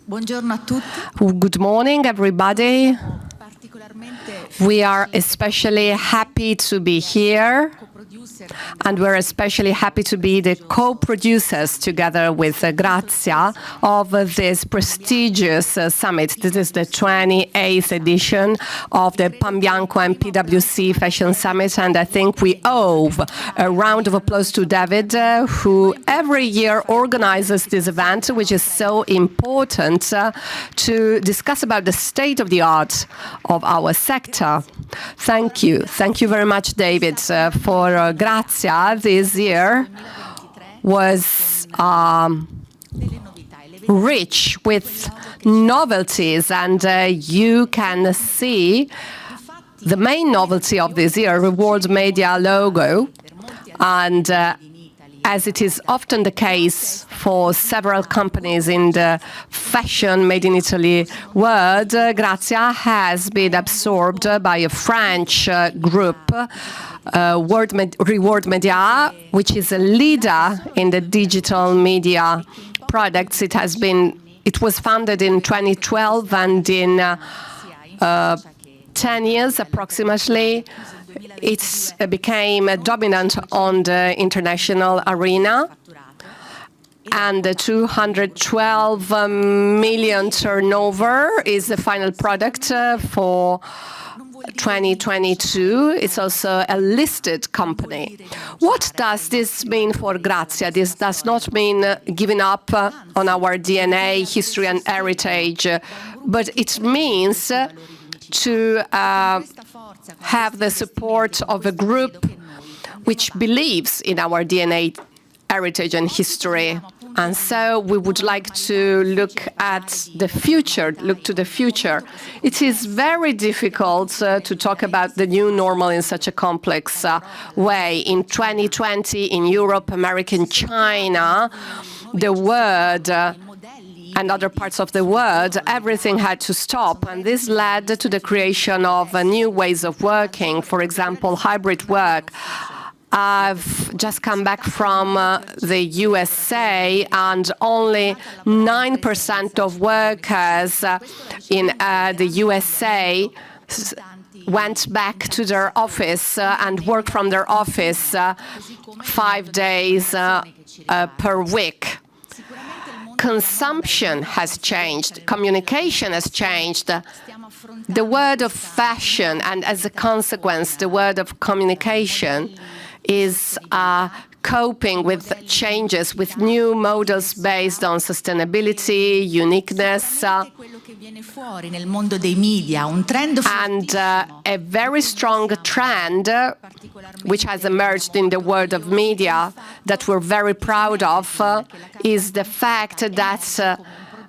Buongiorno a tutti. Good morning, everybody. We are especially happy to be here, and we're especially happy to be the co-producers together with Grazia of this prestigious summit. This is the 28th edition of the Pambianco and PwC Fashion Summit, and I think we owe a round of applause to David, who every year organizes this event, which is so important to discuss about the state of the art of our sector. Thank you. Thank you very much, David, for Grazia. This year was rich with novelties, and you can see the main novelty of this year, Reward Media logo, and as it is often the case for several companies in the fashion made in Italy world, Grazia has been absorbed by a French group, Reward Media, which is a leader in the digital media products. It was founded in 2012, and in 10 years approximately, it became dominant on the international arena, and the 212 million turnover is the final product for 2022. It's also a listed company. What does this mean for Grazia? This does not mean giving up on our DNA, history and heritage, but it means to have the support of a group which believes in our DNA, heritage and history. And so we would like to look at the future, look to the future. It is very difficult to talk about the new normal in such a complex way. In 2020, in Europe, America, and China, the world and other parts of the world, everything had to stop, and this led to the creation of new ways of working, for example, hybrid work. I've just come back from the USA, and only 9% of workers in the USA went back to their office and worked from their office 5 days per week. Consumption has changed, communication has changed, the world of fashion, and as a consequence, the world of communication is coping with changes, with new models based on sustainability, uniqueness, and a very strong trend which has emerged in the world of media that we're very proud of is the fact that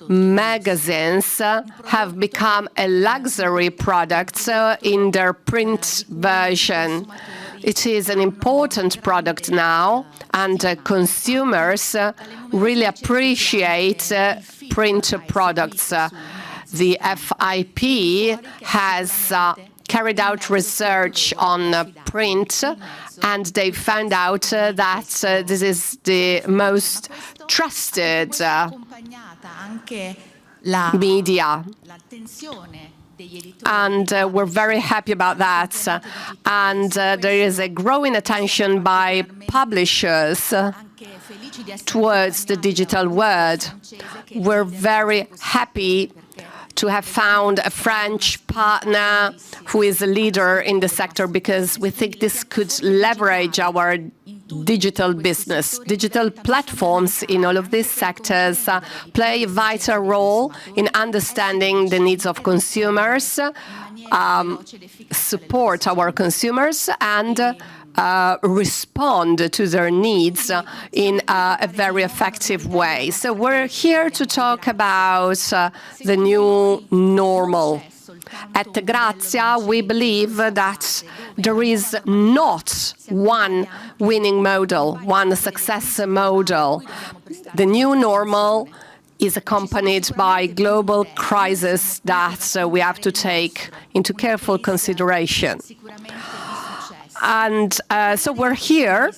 magazines have become a luxury product in their print version. It is an important product now, and consumers really appreciate print products. The FIP has carried out research on print, and they found out that this is the most trusted media. And we're very happy about that. And there is a growing attention by publishers towards the digital world. We're very happy to have found a French partner who is a leader in the sector, because we think this could leverage our digital business. Digital platforms in all of these sectors play a vital role in understanding the needs of consumers, support our consumers, and respond to their needs in a very effective way. So we're here to talk about the new normal. At Grazia, we believe that there is not one winning model, one success model. The new normal is accompanied by global crisis that we have to take into careful consideration. And so we're here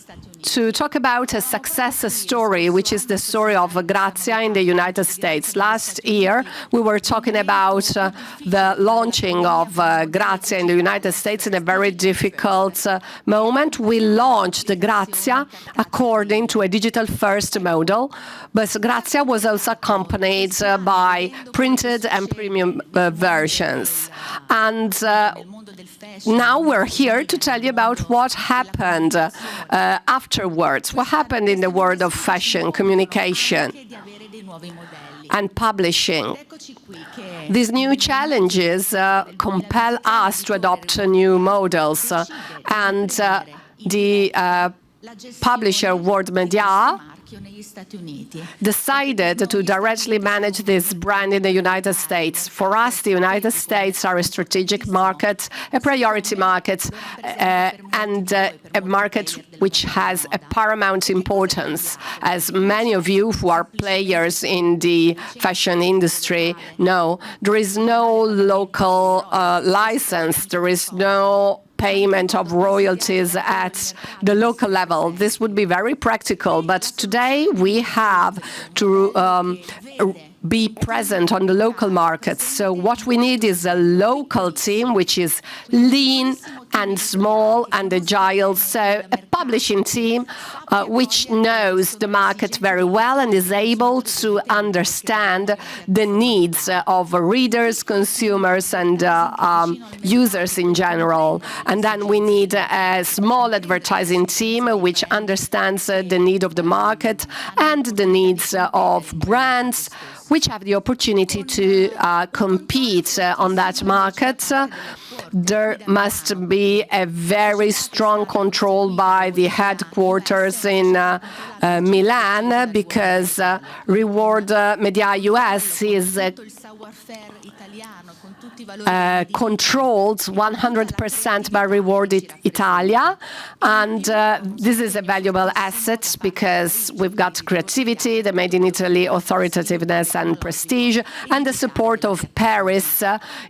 to talk about a success story, which is the story of Grazia in the United States. Last year, we were talking about the launching of Grazia in the United States in a very difficult moment. We launched Grazia according to a digital-first model, but Grazia was also accompanied by printed and premium versions. And now we're here to tell you about what happened afterwards, what happened in the world of fashion, communication, and publishing. These new challenges compel us to adopt new models, and the publisher World Media decided to directly manage this brand in the United States. For us, the United States are a strategic market, a priority market, and a market which has a paramount importance. As many of you who are players in the fashion industry know, there is no local license, there is no payment of royalties at the local level. This would be very practical, but today we have to be present on the local markets. So what we need is a local team which is lean and small and agile, so a publishing team which knows the market very well and is able to understand the needs of readers, consumers, and users in general. And then we need a small advertising team which understands the need of the market and the needs of brands which have the opportunity to compete on that market. There must be a very strong control by the headquarters in Milan, because Reward Media US is controlled 100% by Reward Italia, and this is a valuable asset because we've got creativity, the Made in Italy authoritativeness and prestige, and the support of Paris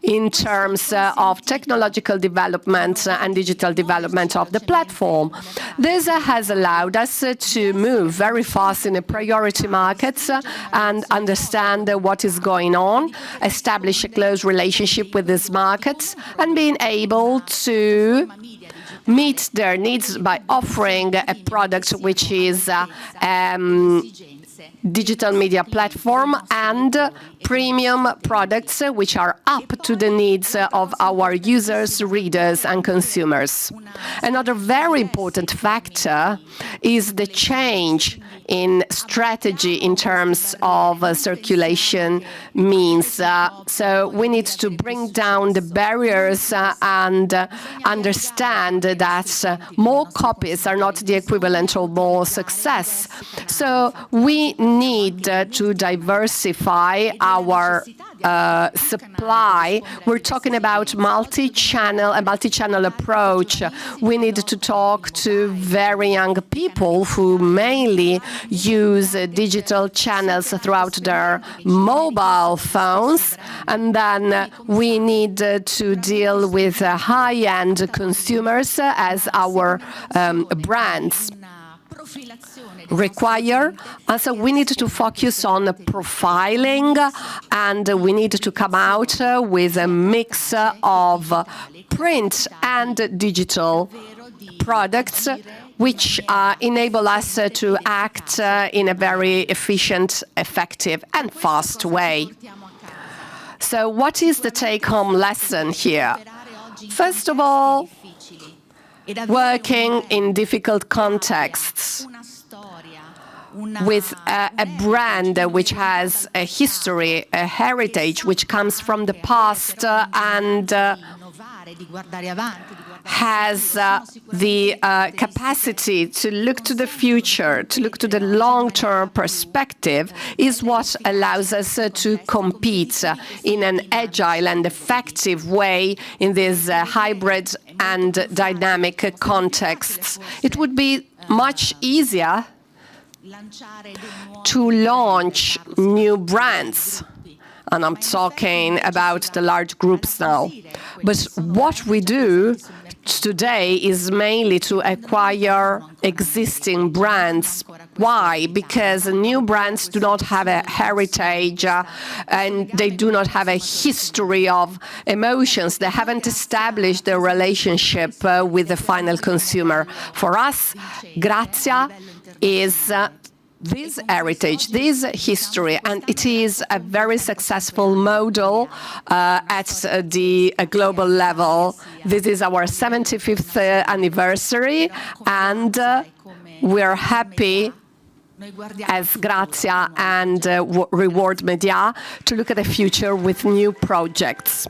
in terms of technological development and digital development of the platform. This has allowed us to move very fast in the priority markets and understand what is going on, establish a close relationship with these markets, and being able to meet their needs by offering a product which is digital media platform and premium products which are up to the needs of our users, readers, and consumers. Another very important factor is the change in strategy in terms of circulation means. So we need to bring down the barriers and understand that more copies are not the equivalent of more success. So we need to diversify our supply. We're talking about a multi-channel approach. We need to talk to very young people who mainly use digital channels throughout their mobile phones, and then we need to deal with high-end consumers as our brands require. Also, we need to focus on profiling, and we need to come out with a mix of print and digital products which enable us to act in a very efficient, effective, and fast way. So what is the take-home lesson here? First of all, working in difficult contexts with a brand which has a history, a heritage which comes from the past and has the capacity to look to the future, to look to the long-term perspective, is what allows us to compete in an agile and effective way in these hybrid and dynamic contexts. It would be much easier to launch new brands, and I'm talking about the large groups now. But what we do today is mainly to acquire existing brands. Why? Because new brands do not have a heritage and they do not have a history of emotions. They haven't established their relationship with the final consumer. For us, Grazia is this heritage, this history, and it is a very successful model at the global level. This is our 75th anniversary, and we're happy as Grazia and Reward Media to look at the future with new projects.